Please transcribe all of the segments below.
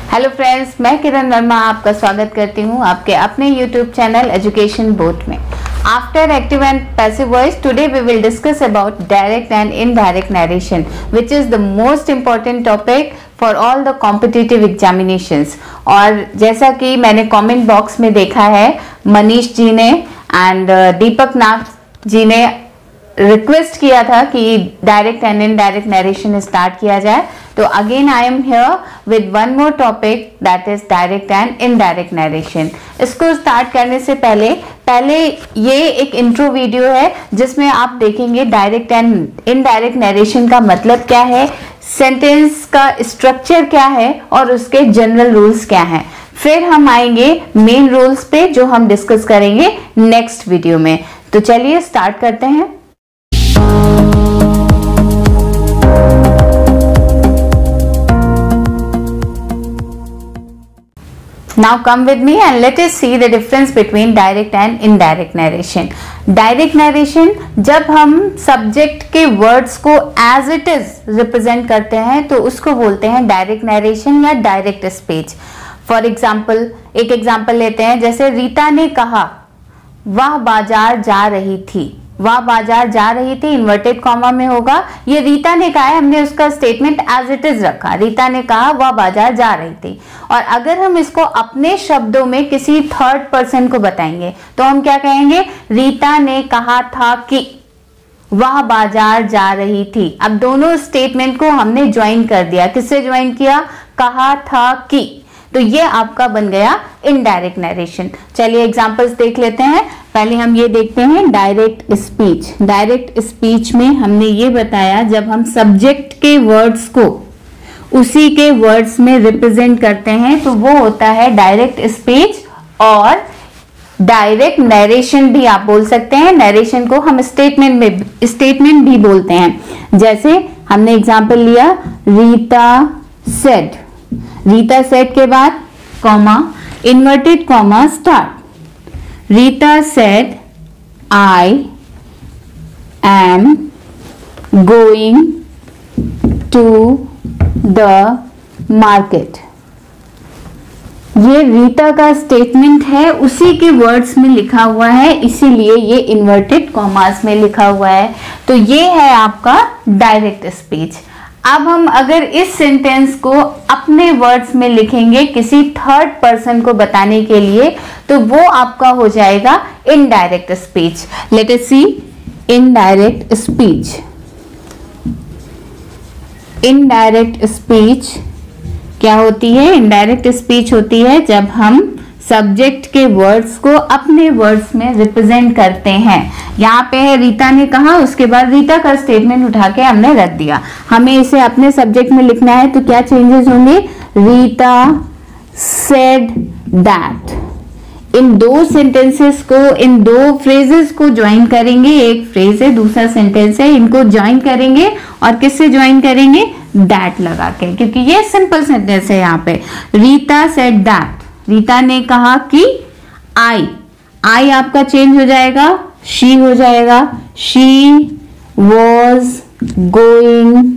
Hello friends, मैं किरण वर्मा आपका स्वागत करती हूँ आपके अपने यूट्यूब चैनल एजुकेशन बोथ में। After active and passive voice, today we will discuss about direct and indirect narration, which is the most important topic for all the competitive examinations. और जैसा कि मैंने कमेंट बॉक्स में देखा है, मनीष जी ने and दीपक नाग जी ने रिक्वेस्ट किया था कि direct and indirect narration start किया जाए। तो again I am here with one more topic, that is direct and indirect narration. इसको स्टार्ट करने से पहले ये एक इंट्रो वीडियो है जिसमें आप देखेंगे डायरेक्ट एंड इनडायरेक्ट नरेशन का मतलब क्या है, सेंटेंस का स्ट्रक्चर क्या है और उसके जनरल रूल्स क्या हैं। फिर हम आएंगे मेन रूल्स पे जो हम डिस्कस करेंगे नेक्स्ट वीडियो में। तो चलिए स्टार्ट करते हैं। Now come with me and let us see the difference between direct and indirect narration. Direct narration, जब हम subject के words को as it is represent करते हैं तो उसको बोलते हैं direct narration या direct speech. For example, एक example लेते हैं, जैसे रीता ने कहा वह बाजार जा रही थी। वह बाजार जा रही थी इन्वर्टेड कॉमा में होगा। ये रीता ने कहा है, हमने उसका स्टेटमेंट एज इट इज रखा। रीता ने कहा वह बाजार जा रही थी। और अगर हम इसको अपने शब्दों में किसी थर्ड पर्सन को बताएंगे तो हम क्या कहेंगे, रीता ने कहा था कि वह बाजार जा रही थी। अब दोनों स्टेटमेंट को हमने ज्वाइन कर दिया। किससे ज्वाइन किया? कहा था कि। तो ये आपका बन गया इनडायरेक्ट नरेशन। चलिए एग्जांपल्स देख लेते हैं। पहले हम ये देखते हैं डायरेक्ट स्पीच। डायरेक्ट स्पीच में हमने ये बताया, जब हम सब्जेक्ट के वर्ड्स को उसी के वर्ड्स में रिप्रेजेंट करते हैं तो वो होता है डायरेक्ट स्पीच। और डायरेक्ट नरेशन भी आप बोल सकते हैं। नरेशन को हम स्टेटमेंट भी बोलते हैं। जैसे हमने एग्जांपल लिया, रीता सेड। रीता सेड के बाद comma, inverted comma, start. Rita said I am going to the market. ये रीता का स्टेटमेंट है, उसी के वर्ड्स में लिखा हुआ है, इसीलिए ये इन्वर्टेड कॉमास में लिखा हुआ है। तो ये है आपका डायरेक्ट स्पीच। अब हम अगर इस सेंटेंस को अपने वर्ड्स में लिखेंगे किसी थर्ड पर्सन को बताने के लिए तो वो आपका हो जाएगा इनडायरेक्ट स्पीच। लेट अस सी इनडायरेक्ट स्पीच। इनडायरेक्ट स्पीच क्या होती है? इनडायरेक्ट स्पीच होती है जब हम सब्जेक्ट के वर्ड्स को अपने वर्ड्स में रिप्रेजेंट करते हैं। यहाँ पे है रीता ने कहा, उसके बाद रीता का स्टेटमेंट उठा के हमने रख दिया। हमें इसे अपने सब्जेक्ट में लिखना है तो क्या चेंजेस होंगे? Rita said that. इन दो सेंटेंसेस को, इन दो फ्रेजेस को ज्वाइन करेंगे। एक फ्रेज है, दूसरा सेंटेंस है, इनको ज्वाइन करेंगे। और किससे ज्वाइन करेंगे? दैट लगा के, क्योंकि ये सिंपल सेंटेंस है। यहाँ पे रीता सेड दैट, रीता ने कहा कि आई आपका चेंज हो जाएगा, शी हो जाएगा। She was going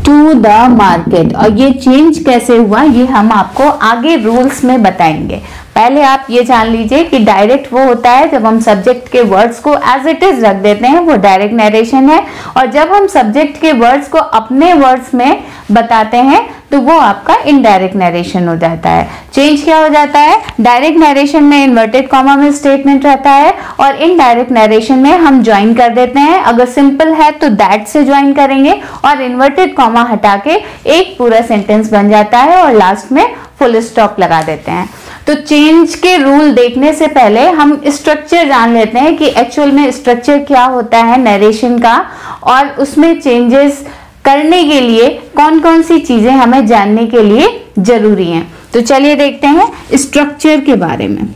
to the market. और ये चेंज कैसे हुआ ये हम आपको आगे रूल्स में बताएंगे। पहले आप ये जान लीजिए कि डायरेक्ट वो होता है जब हम सब्जेक्ट के वर्ड्स को एज इट इज रख देते हैं, वो डायरेक्ट नरेशन है। और जब हम सब्जेक्ट के वर्ड्स को अपने वर्ड्स में बताते हैं तो वो आपका इनडायरेक्ट नरेशन हो जाता है। चेंज क्या हो जाता है? डायरेक्ट नरेशन में इन्वर्टेड कॉमा में स्टेटमेंट रहता है और इनडायरेक्ट नरेशन में हम ज्वाइन कर देते हैं। अगर सिंपल है तो दैट से ज्वाइन करेंगे और इन्वर्टेड कॉमा हटा के एक पूरा सेंटेंस बन जाता है और लास्ट में फुल स्टॉप लगा देते हैं। तो चेंज के रूल देखने से पहले हम स्ट्रक्चर जान लेते हैं कि एक्चुअल में स्ट्रक्चर क्या होता है नरेशन का, और उसमें चेंजेस करने के लिए कौन कौन सी चीजें हमें जानने के लिए जरूरी हैं। तो चलिए देखते हैं स्ट्रक्चर के बारे में।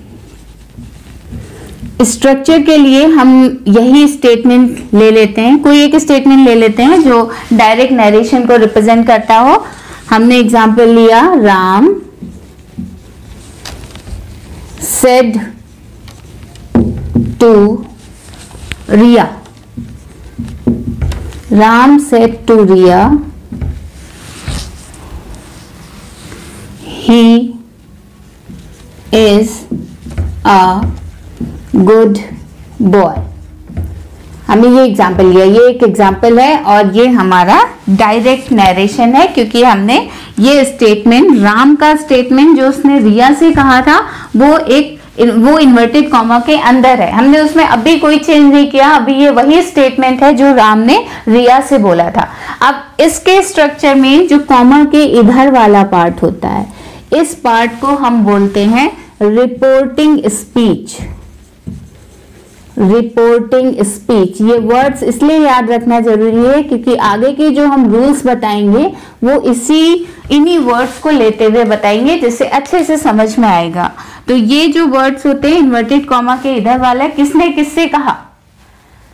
स्ट्रक्चर के लिए हम यही स्टेटमेंट ले लेते हैं, कोई एक स्टेटमेंट ले लेते हैं जो डायरेक्ट नरेशन को रिप्रेजेंट करता हो। हमने एग्जांपल लिया, Ram said to Riya. Ram said to Riya, he is a good boy। हमने ये एग्जाम्पल लिया, ये एक एग्जाम्पल है और ये हमारा डायरेक्ट नरेशन है, क्योंकि हमने ये स्टेटमेंट, राम का स्टेटमेंट जो उसने रिया से कहा था वो इन्वर्टेड कॉमा के अंदर है। हमने उसमें अभी कोई चेंज नहीं किया, अभी ये वही स्टेटमेंट है जो राम ने रिया से बोला था। अब इसके स्ट्रक्चर में जो कॉमा के इधर वाला पार्ट होता है, इस पार्ट को हम बोलते हैं रिपोर्टिंग स्पीच। रिपोर्टिंग स्पीच, ये वर्ड्स इसलिए याद रखना जरूरी है क्योंकि आगे के जो हम रूल्स बताएंगे वो इन्हीं वर्ड्स को लेते हुए बताएंगे, जिससे अच्छे से समझ में आएगा। तो ये जो वर्ड्स होते हैं इन्वर्टेड कॉमा के इधर वाला, किसने किससे कहा,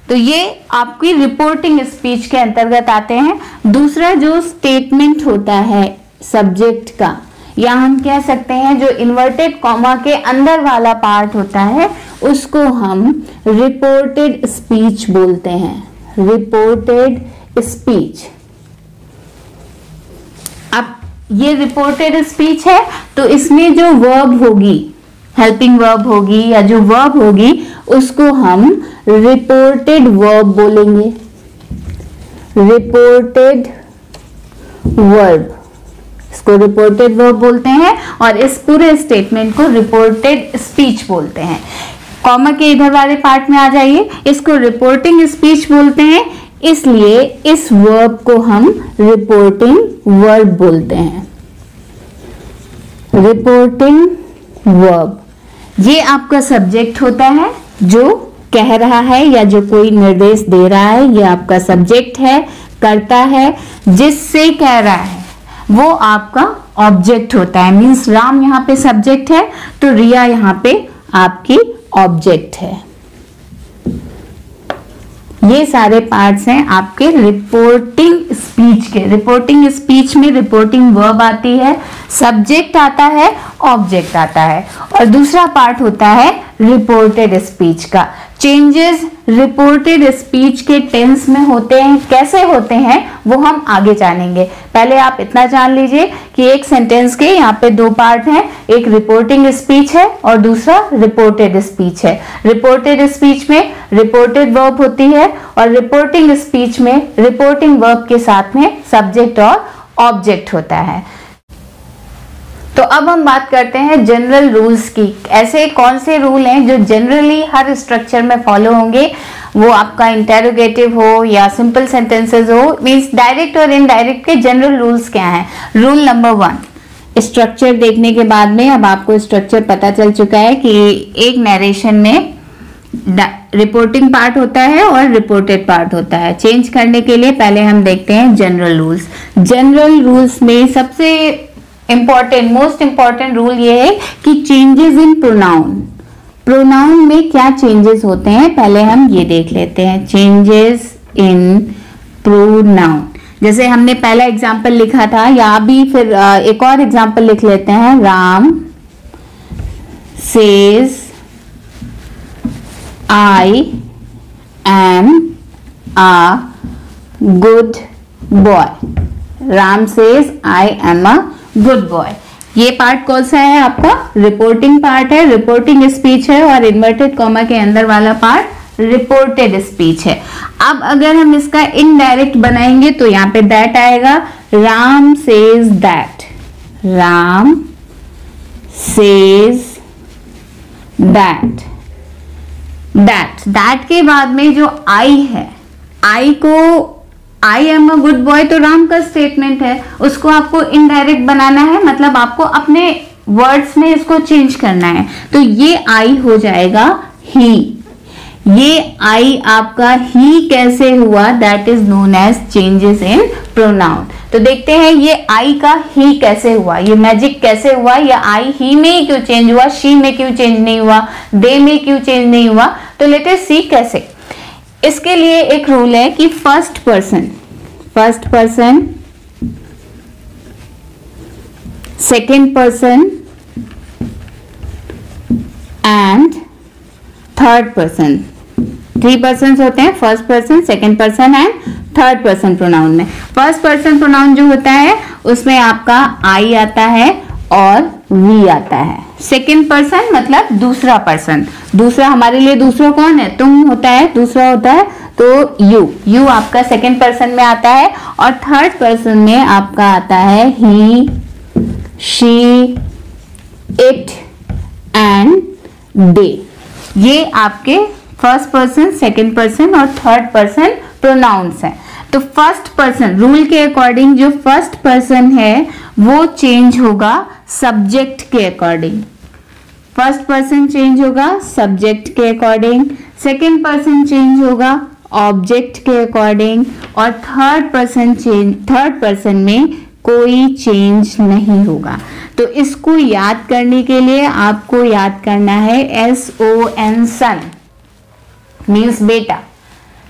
तो ये आपकी रिपोर्टिंग स्पीच के अंतर्गत आते हैं। दूसरा जो स्टेटमेंट होता है सब्जेक्ट का, या हम कह सकते हैं जो इन्वर्टेड कॉमा के अंदर वाला पार्ट होता है, उसको हम रिपोर्टेड स्पीच बोलते हैं। Reported speech. अब ये रिपोर्टेड स्पीच है तो इसमें जो वर्ब होगी, हेल्पिंग वर्ब होगी या जो वर्ब होगी, उसको हम रिपोर्टेड वर्ब बोलेंगे। रिपोर्टेड वर्ब, इसको रिपोर्टेड वर्ब बोलते हैं और इस पूरे स्टेटमेंट को रिपोर्टेड स्पीच बोलते हैं। कॉमा के इधर वाले पार्ट में आ जाइए, इसको रिपोर्टिंग स्पीच बोलते हैं, इसलिए इस वर्ब को हम रिपोर्टिंग वर्ब बोलते हैं। रिपोर्टिंग वर्ब, ये आपका सब्जेक्ट होता है जो कह रहा है या जो कोई निर्देश दे रहा है, ये आपका सब्जेक्ट है, करता है, जिससे कह रहा है वो आपका ऑब्जेक्ट होता है। मीन्स राम यहाँ पे सब्जेक्ट है तो रिया यहाँ पे आपकी ऑब्जेक्ट है। ये सारे पार्ट्स हैं आपके रिपोर्टिंग स्पीच के। रिपोर्टिंग स्पीच में रिपोर्टिंग वर्ब आती है, सब्जेक्ट आता है, ऑब्जेक्ट आता है, और दूसरा पार्ट होता है रिपोर्टेड स्पीच का। चेंजेस रिपोर्टेड स्पीच के टेंस में होते हैं, कैसे होते हैं वो हम आगे जानेंगे। पहले आप इतना जान लीजिए कि एक सेंटेंस के यहाँ पे दो पार्ट हैं, एक रिपोर्टिंग स्पीच है और दूसरा रिपोर्टेड स्पीच है। रिपोर्टेड स्पीच में रिपोर्टेड वर्ब होती है और रिपोर्टिंग स्पीच में रिपोर्टिंग वर्ब के साथ में सब्जेक्ट और ऑब्जेक्ट होता है। तो अब हम बात करते हैं जनरल रूल्स की। ऐसे कौन से रूल हैं जो जनरली हर स्ट्रक्चर में फॉलो होंगे, वो आपका इंटेरोगेटिव हो या सिंपल सेंटेंसेस हो, मींस डायरेक्ट और इनडायरेक्ट के जनरल रूल्स क्या हैं। रूल नंबर 1, स्ट्रक्चर देखने के बाद में अब आपको स्ट्रक्चर पता चल चुका है कि एक नरेशन में रिपोर्टिंग पार्ट होता है और रिपोर्टेड पार्ट होता है। चेंज करने के लिए पहले हम देखते हैं जनरल रूल्स। जनरल रूल्स में सबसे मोस्ट इंपॉर्टेंट रूल ये है कि चेंजेस इन प्रोनाउन। प्रोनाउन में क्या चेंजेस होते हैं पहले हम ये देख लेते हैं। चेंजेस इन प्रोनाउन, जैसे हमने पहला एग्जांपल लिखा था, या अभी फिर एक और एग्जांपल लिख लेते हैं। Ram says I am a good boy. Ram says I am a good boy. ये पार्ट कौन सा है आपका? रिपोर्टिंग पार्ट है, रिपोर्टिंग स्पीच है, और इन्वर्टेड कॉमा के अंदर वाला पार्ट रिपोर्टेड स्पीच है। अब अगर हम इसका इनडायरेक्ट बनाएंगे तो यहाँ पे दैट आएगा। Ram says that, Ram says that. That के बाद में जो आई है, आई को आई एम अ गुड बॉय तो राम का स्टेटमेंट है, उसको आपको इनडायरेक्ट बनाना है, मतलब आपको अपने वर्ड्स में इसको चेंज करना है। तो ये आई हो जाएगा ही। ये आई आपका ही कैसे हुआ? That is known as changes in pronoun. तो देखते हैं ये आई का ही कैसे हुआ, ये मैजिक कैसे हुआ, या आई ही में क्यों चेंज हुआ, शी में क्यों चेंज नहीं हुआ, दे में क्यों चेंज नहीं हुआ। तो लेट अस सी कैसे। इसके लिए एक रूल है कि first person, second person and third person. 3 person होते हैं, first person, second person and third person pronoun में। फर्स्ट पर्सन प्रोनाउन जो होता है उसमें आपका आई आता है और वी आता है। सेकंड पर्सन मतलब दूसरा पर्सन, दूसरा हमारे लिए दूसरा कौन है, तुम होता है, दूसरा होता है तो यू आपका सेकंड पर्सन में आता है। और थर्ड पर्सन में आपका आता है ही, शी, इट एंड दे। ये आपके फर्स्ट पर्सन, सेकंड पर्सन और थर्ड पर्सन प्रोनाउंस है। तो फर्स्ट पर्सन रूल के अकॉर्डिंग जो फर्स्ट पर्सन है वो चेंज होगा सब्जेक्ट के अकॉर्डिंग। फर्स्ट पर्सन चेंज होगा सब्जेक्ट के अकॉर्डिंग, सेकंड पर्सन चेंज होगा ऑब्जेक्ट के अकॉर्डिंग, और थर्ड पर्सन में कोई चेंज नहीं होगा। तो इसको याद करने के लिए आपको याद करना है SON सन, मीन्स बेटा,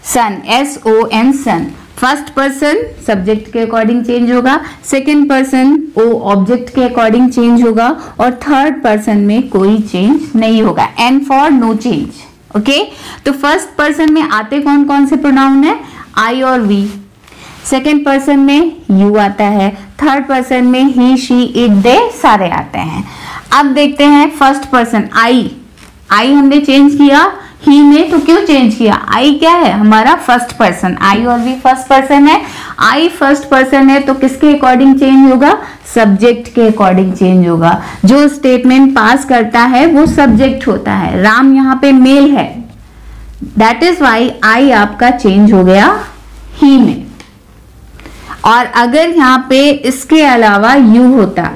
सन, SON सन। फर्स्ट पर्सन सब्जेक्ट के अकॉर्डिंग चेंज होगा, सेकंड पर्सन ऑब्जेक्ट के अकॉर्डिंग चेंज होगा, और थर्ड पर्सन में कोई चेंज नहीं होगा। N for no change. Okay, तो फर्स्ट पर्सन में आते कौन कौन से प्रोनाउन है, आई और वी। सेकेंड पर्सन में यू आता है, थर्ड पर्सन में ही, शी, इट, दे सारे आते हैं। अब देखते हैं फर्स्ट पर्सन, आई हमने चेंज किया ही में, तो क्यों चेंज किया, आई क्या है हमारा फर्स्ट पर्सन, आई और वी फर्स्ट पर्सन है। आई फर्स्ट पर्सन है तो किसके अकॉर्डिंग चेंज होगा, सब्जेक्ट के अकॉर्डिंग चेंज होगा। जो स्टेटमेंट पास करता है वो सब्जेक्ट होता है। राम यहाँ पे मेल है, दैट इज वाई आई आपका चेंज हो गया ही में। और अगर यहाँ पे इसके अलावा यू होता,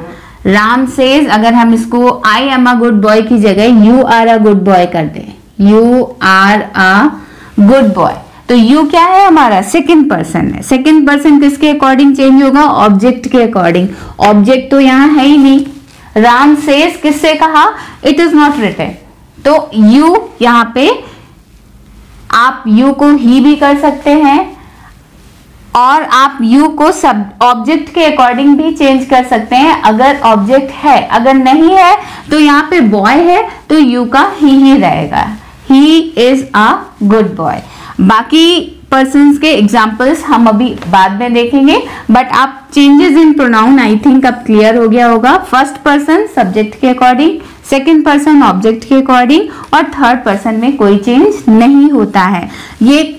राम सेज, अगर हम इसको I am a good boy की जगह you are a good boy कर दे, you are a good boy, तो यू क्या है हमारा सेकंड पर्सन है। सेकंड पर्सन किसके अकॉर्डिंग चेंज होगा, ऑब्जेक्ट के अकॉर्डिंग। ऑब्जेक्ट तो यहाँ है ही नहीं। राम सेज किससे कहा, इट इज नॉट रिटन, तो यू यहाँ पे आप यू को ही भी कर सकते हैं और आप यू को सब ऑब्जेक्ट के अकॉर्डिंग भी चेंज कर सकते हैं अगर ऑब्जेक्ट है। अगर नहीं है तो यहाँ पे बॉय है तो यू का ही रहेगा, he is a good boy. बाकी पर्सन्स के एग्जाम्पल्स हम अभी बाद में देखेंगे, बट आप changes in pronoun I think अब क्लियर हो गया होगा। फर्स्ट पर्सन सब्जेक्ट के अकॉर्डिंग, सेकेंड पर्सन ऑब्जेक्ट के अकॉर्डिंग, और थर्ड पर्सन में कोई चेंज नहीं होता है। ये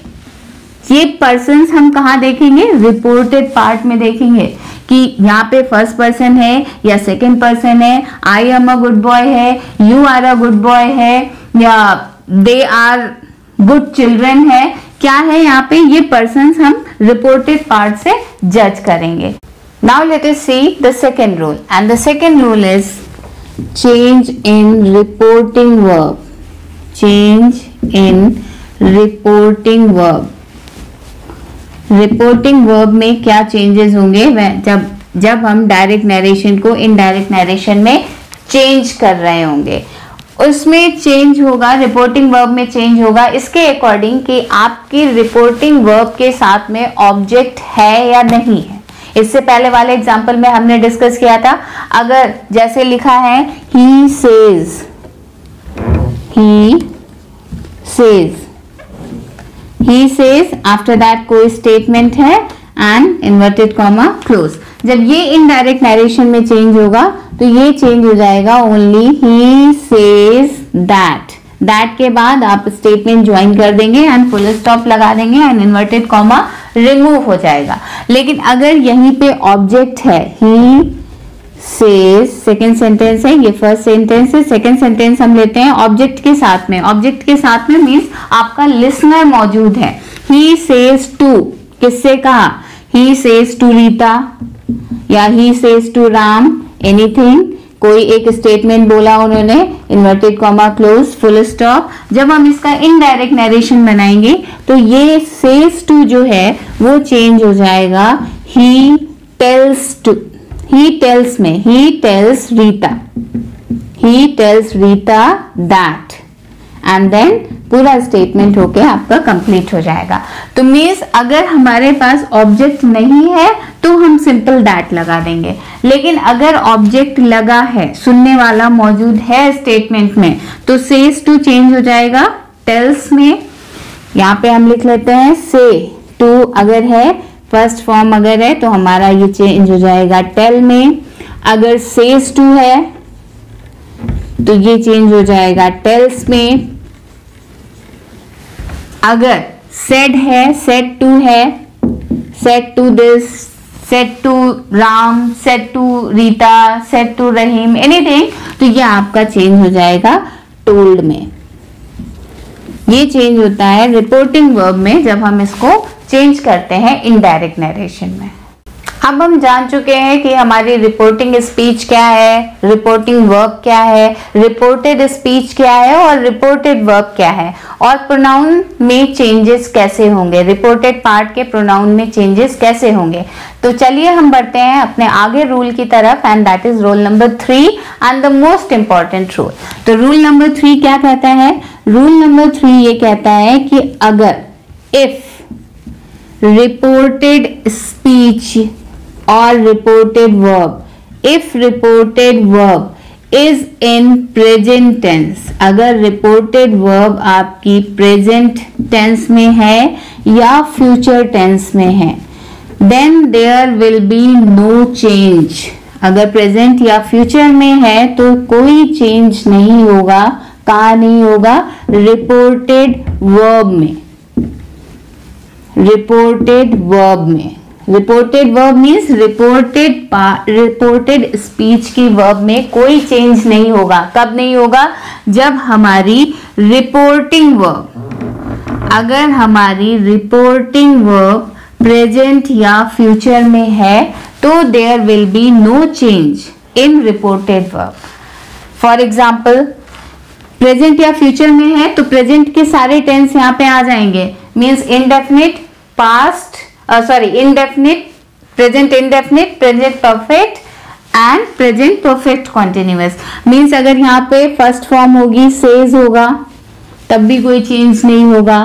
पर्सन्स हम कहाँ देखेंगे, रिपोर्टेड पार्ट में देखेंगे कि यहाँ पे फर्स्ट पर्सन है या सेकेंड पर्सन है, I am a good boy है, you are a good boy है, या दे आर गुड चिल्ड्रन है, क्या है यहाँ पे, ये पर्सन्स हम रिपोर्टेड पार्ट से जज करेंगे। Now let us see the second rule, and the second rule is change in reporting verb. Change in reporting verb. Reporting verb में क्या चेंजेस होंगे, जब हम डायरेक्ट नरेशन को इनडायरेक्ट नरेशन में चेंज कर रहे होंगे, उसमें चेंज होगा। रिपोर्टिंग वर्ब में चेंज होगा इसके अकॉर्डिंग कि आपकी रिपोर्टिंग वर्ब के साथ में ऑब्जेक्ट है या नहीं है। इससे पहले वाले एग्जांपल में हमने डिस्कस किया था, अगर जैसे लिखा है he says, he says, after that कोई स्टेटमेंट है एंड इन्वर्टेड कॉमा क्लोज। जब ये इनडायरेक्ट नरेशन में चेंज होगा तो ये चेंज हो जाएगा only he says that। That के बाद आप स्टेटमेंट ज्वाइन कर देंगे एंड फुल स्टॉप लगा देंगे एंड इन्वर्टेड कॉमा रिमूव हो जाएगा। लेकिन अगर यहीं पे ऑब्जेक्ट है, he says, सेकेंड सेंटेंस है, ये फर्स्ट सेंटेंस है, सेकेंड सेंटेंस हम लेते हैं ऑब्जेक्ट के साथ में। ऑब्जेक्ट के साथ में मीन्स आपका लिसनर मौजूद है। he says to, किससे कहा, he says to रीता या he says to Ram, anything, कोई एक स्टेटमेंट बोला उन्होंने, inverted comma close full stop. जब हम इसका इनडायरेक्ट नरेशन बनाएंगे तो ये says to जो है वो चेंज हो जाएगा he tells to। he tells में he tells Rita that, and then पूरा स्टेटमेंट होके आपका कंप्लीट हो जाएगा। तो मीन्स अगर हमारे पास ऑब्जेक्ट नहीं है तो हम सिंपल दैट लगा देंगे, लेकिन अगर ऑब्जेक्ट लगा है, सुनने वाला मौजूद है स्टेटमेंट में, तो सेज टू चेंज हो जाएगा टेल्स में। यहाँ पे हम लिख लेते हैं से टू, अगर है फर्स्ट फॉर्म अगर है तो हमारा ये चेंज हो जाएगा टेल में। अगर says to है तो ये चेंज हो जाएगा tells में। अगर said है, said to है, said to this, said to Ram, said to Rita, said to Rahim, anything, तो ये आपका चेंज हो जाएगा told में। ये चेंज होता है रिपोर्टिंग वर्ब में जब हम इसको चेंज करते हैं इनडायरेक्ट नरेशन में। अब हम जान चुके हैं कि हमारी रिपोर्टिंग स्पीच क्या है, रिपोर्टिंग वर्ब क्या है, रिपोर्टेड स्पीच क्या है और रिपोर्टेड वर्ब क्या है, और प्रोनाउन में चेंजेस कैसे होंगे, रिपोर्टेड पार्ट के प्रोनाउन में चेंजेस कैसे होंगे। तो चलिए हम बढ़ते हैं अपने आगे रूल की तरफ, and that is rule number 3 and the most important rule. तो रूल नंबर 3 क्या कहता है? रूल नंबर 3 ये कहता है कि अगर if reported speech or reported verb, if reported verb is in present tense, अगर reported verb आपकी present tense में है या future tense में है, then there will be no change। अगर present या future में है तो कोई change नहीं होगा। कहाँ नहीं होगा? reported verb में, reported verb में। Reported verb means reported speech की वर्ब में कोई चेंज नहीं होगा। कब नहीं होगा? जब हमारी रिपोर्टिंग वर्ब, अगर हमारी रिपोर्टिंग वर्ब प्रेजेंट या फ्यूचर में है तो there will be no change in reported verb. For example, present या फ्यूचर में है तो प्रेजेंट के सारे टेंस यहाँ पे आ जाएंगे, means indefinite, past, indefinite, present indefinite, present perfect and present perfect continuous। Means अगर यहाँ पे फर्स्ट फॉर्म होगी says होगा तब भी कोई चेंज नहीं होगा।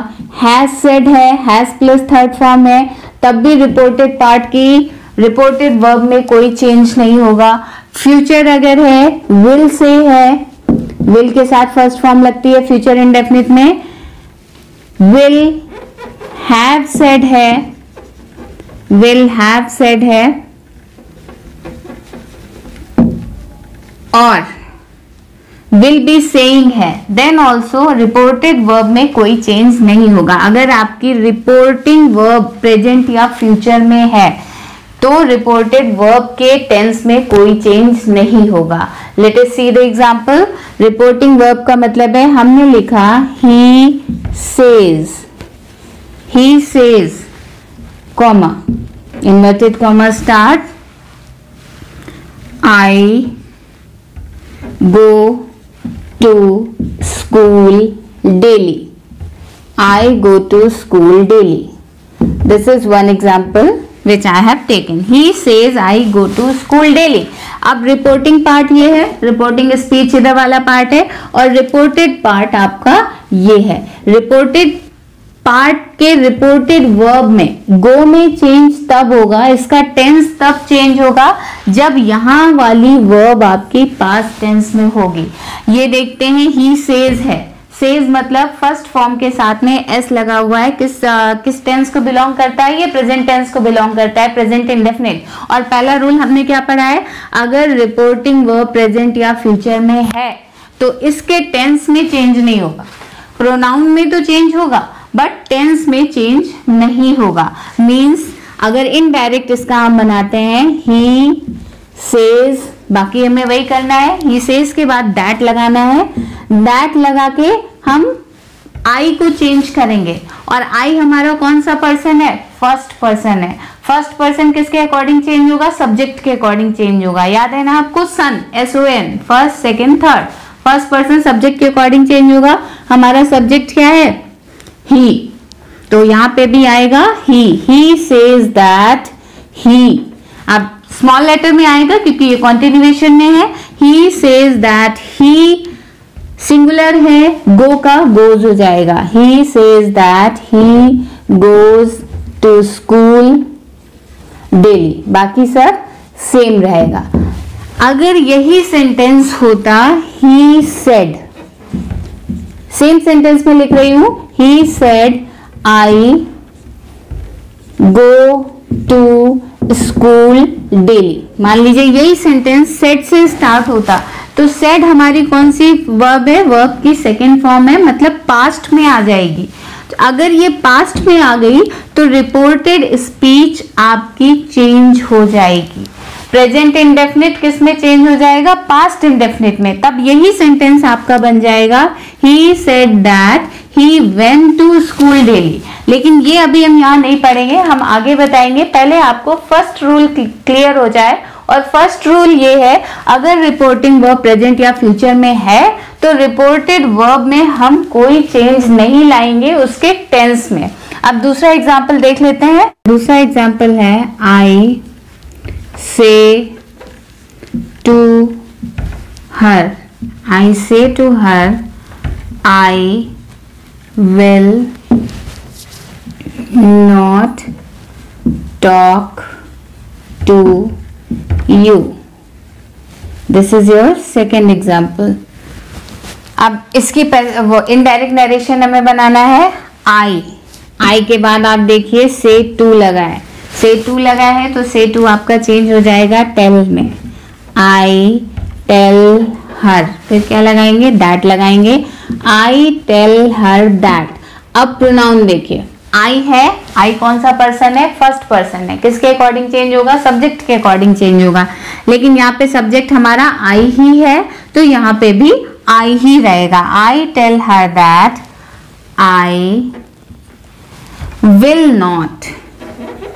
has said है, has प्लस थर्ड फॉर्म है तब भी रिपोर्टेड पार्ट की रिपोर्टेड वर्ब में कोई चेंज नहीं होगा। फ्यूचर अगर है, will से है, will के साथ फर्स्ट फॉर्म लगती है फ्यूचर इंडेफिनिट में, will have said है, will have said है, और will be saying है, then also रिपोर्टेड वर्ब में कोई चेंज नहीं होगा। अगर आपकी रिपोर्टिंग वर्ब प्रेजेंट या फ्यूचर में है तो रिपोर्टेड वर्ब के टेंस में कोई चेंज नहीं होगा। Let us see the example. Reporting verb का मतलब है, हमने लिखा he says, comma, inverted comma start, I go to school daily. I go to school daily. This is one example which I have taken. He says I go to school daily. अब reporting part ये है, reporting speech इधर वाला part है और reported part आपका ये है। रिपोर्टेड पार्ट के रिपोर्टेड वर्ब में गो में चेंज तब होगा, इसका टेंस तब चेंज होगा जब यहां वाली वर्ब आपकी पास्ट टेंस में होगी। ये देखते हैं, ही सेज है, सेज मतलब फर्स्ट फॉर्म के साथ में एस लगा हुआ है, किस टेंस को बिलोंग करता है? ये प्रेजेंट टेंस को बिलोंग करता है, प्रेजेंट इंडेफिनिट। और पहला रूल हमने क्या पढ़ा है? अगर रिपोर्टिंग वर्ब प्रेजेंट या फ्यूचर में है तो इसके टेंस में चेंज नहीं होगा। प्रोनाउन में तो चेंज होगा बट टेंस में चेंज नहीं होगा। मीन्स अगर इनडायरेक्ट इसका हम बनाते हैं, ही सेज, बाकी हमें वही करना है, ही सेज के बाद दैट लगाना है, दैट लगा के हम आई को चेंज करेंगे। और आई हमारा कौन सा पर्सन है? फर्स्ट पर्सन है। फर्स्ट पर्सन किसके अकॉर्डिंग चेंज होगा? सब्जेक्ट के अकॉर्डिंग चेंज होगा। याद है ना आपको? सन, SON, first, second, third. First person subject के अकॉर्डिंग चेंज होगा। हमारा सब्जेक्ट क्या है? ही, तो यहां पे भी आएगा ही सेज दैट ही। अब स्मॉल लेटर में आएगा क्योंकि ये कॉन्टिन्यूएशन में है। He says that he, singular है, गो का गोज हो जाएगा। He says that he goes to school daily, बाकी सब सेम रहेगा। अगर यही सेंटेंस होता ही सेड, सेम सेंटेंस में लिख रही हूं, he said I go to school daily. मान लीजिए यही सेंटेंस सेड से स्टार्ट होता, तो सेड हमारी कौन सी वर्ब है, वर्ब की सेकेंड फॉर्म है, मतलब पास्ट में आ जाएगी। तो अगर ये पास्ट में आ गई तो रिपोर्टेड स्पीच आपकी चेंज हो जाएगी। प्रेजेंट इंडेफिनिट किस में चेंज हो जाएगा, पास्ट इंडेफिनिट में। तब यही सेंटेंस आपका बन जाएगा he said that he went to school daily. लेकिन ये अभी हम यहाँ नहीं पढ़ेंगे, हम आगे बताएंगे। पहले आपको फर्स्ट रूल क्लियर हो जाए। और फर्स्ट रूल ये है, अगर रिपोर्टिंग वर्ब प्रेजेंट या फ्यूचर में है तो रिपोर्टेड वर्ब में हम कोई चेंज नहीं लाएंगे उसके टेंस में। अब दूसरा एग्जांपल देख लेते हैं। दूसरा एग्जांपल है आई say to her. I say to her I will not talk to you. This is your second example. अब इसकी इनडायरेक्ट नरेशन हमें बनाना है। आई के बाद आप देखिए से टू लगा है, से टू लगा है तो से टू आपका चेंज हो जाएगा टेल में। आई टेल हर, फिर क्या लगाएंगे, दैट लगाएंगे। I tell her that. अब प्रोनाउन देखिए, आई है, आई कौन सा पर्सन है, फर्स्ट पर्सन है। किसके अकॉर्डिंग चेंज होगा, सब्जेक्ट के अकॉर्डिंग चेंज होगा। लेकिन यहाँ पे सब्जेक्ट हमारा आई ही है तो यहाँ पे भी आई ही रहेगा। I tell her that I will not.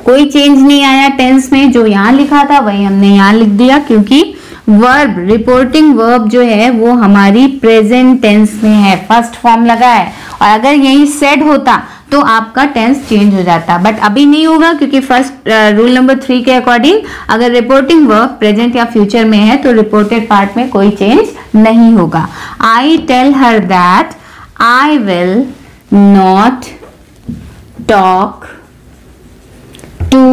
कोई चेंज नहीं आया टेंस में, जो यहाँ लिखा था वही हमने यहाँ लिख दिया, क्योंकि वर्ब, रिपोर्टिंग वर्ब जो है वो हमारी प्रेजेंट टेंस में है, फर्स्ट फॉर्म लगा है। और अगर यही सेड होता तो आपका टेंस चेंज हो जाता, बट अभी नहीं होगा, क्योंकि फर्स्ट रूल नंबर 3 के अकॉर्डिंग अगर रिपोर्टिंग वर्ब प्रेजेंट या फ्यूचर में है तो रिपोर्टेड पार्ट में कोई चेंज नहीं होगा। I tell her that I will not talk to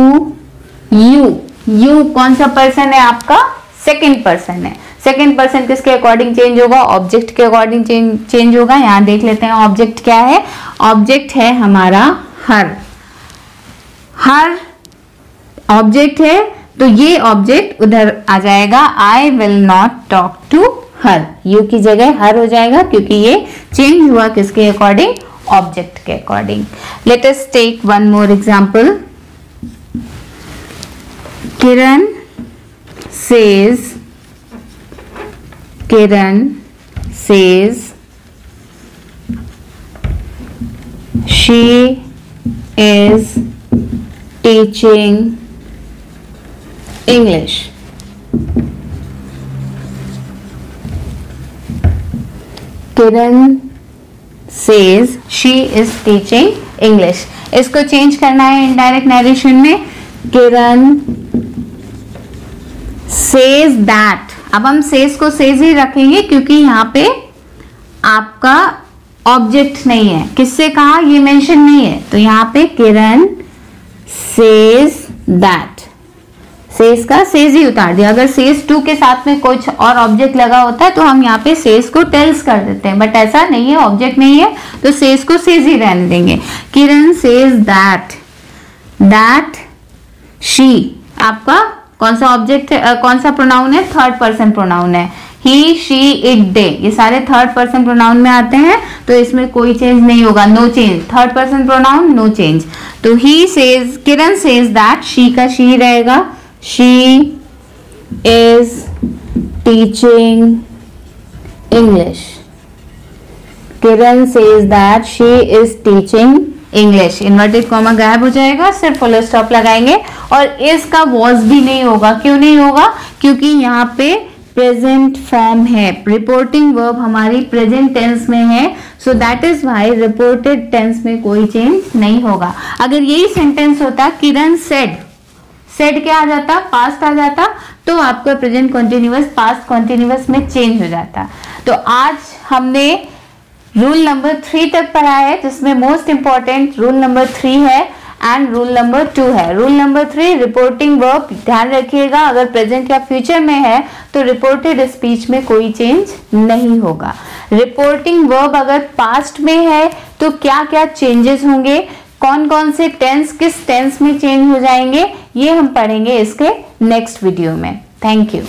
you. You कौन सा पर्सन है आपका, सेकेंड पर्सन है। सेकेंड पर्सन किसके अकॉर्डिंग चेंज होगा, ऑब्जेक्ट के अकॉर्डिंग चेंज होगा। यहां देख लेते हैं ऑब्जेक्ट क्या है। ऑब्जेक्ट है हमारा हर। हर ऑब्जेक्ट है तो ये ऑब्जेक्ट उधर आ जाएगा। I will not talk to her, you की जगह हर हो जाएगा, क्योंकि ये चेंज हुआ किसके अकॉर्डिंग, ऑब्जेक्ट के according. Let us take one more example. Kiran says she is teaching English. Kiran says she is teaching English. इसको चेंज करना है इनडायरेक्ट नरेशन में। किरण सेज दैट। अब हम सेज को सेज ही रखेंगे, क्योंकि यहाँ पे आपका ऑब्जेक्ट नहीं है। किससे कहा ये मेंशन नहीं है, तो यहाँ पे किरण सेज दैट। सेज का सेज ही उतार दिया। अगर सेज टू के साथ में कुछ और ऑब्जेक्ट लगा होता है तो हम यहाँ पे सेज को टेल्स कर देते हैं, बट ऐसा नहीं है, ऑब्जेक्ट नहीं है तो सेज को सेज ही रहने देंगे। किरण सेज दैट शी आपका कौन सा ऑब्जेक्ट है, कौन सा प्रोनाउन है, थर्ड पर्सन प्रोनाउन है। ही शी इट दे, ये सारे थर्ड पर्सन प्रोनाउन में आते हैं, तो इसमें कोई चेंज नहीं होगा, no change. Third person pronoun no change. तो he says, Kiran says that, she का शी रहेगा। She is teaching English. Kiran says that she is teaching English. Inverted comma गायब हो जाएगा, सिर्फ फुल स्टॉप लगाएंगे। और इसका वॉज भी नहीं होगा। क्यों नहीं होगा, क्योंकि यहाँ पे प्रेजेंट फॉर्म है, रिपोर्टिंग वर्ब हमारी प्रेजेंट टेंस में है, so that is why reported tense में कोई चेंज नहीं होगा। अगर यही सेंटेंस होता किरण सेड, सेड क्या आ जाता, पास्ट आ जाता, तो आपका प्रेजेंट कॉन्टिन्यूअस पास्ट कॉन्टिन्यूअस में चेंज हो जाता। तो आज हमने रूल नंबर 3 तक पढ़ा है, जिसमें मोस्ट इंपॉर्टेंट रूल नंबर 3 है एंड रूल नंबर 2 है। रूल नंबर 3 रिपोर्टिंग वर्ब, ध्यान रखिएगा अगर प्रेजेंट या फ्यूचर में है तो रिपोर्टेड स्पीच में कोई चेंज नहीं होगा। रिपोर्टिंग वर्ब अगर पास्ट में है तो क्या क्या चेंजेस होंगे, कौन कौन से टेंस किस टेंस में चेंज हो जाएंगे ये हम पढ़ेंगे इसके नेक्स्ट वीडियो में। Thank you.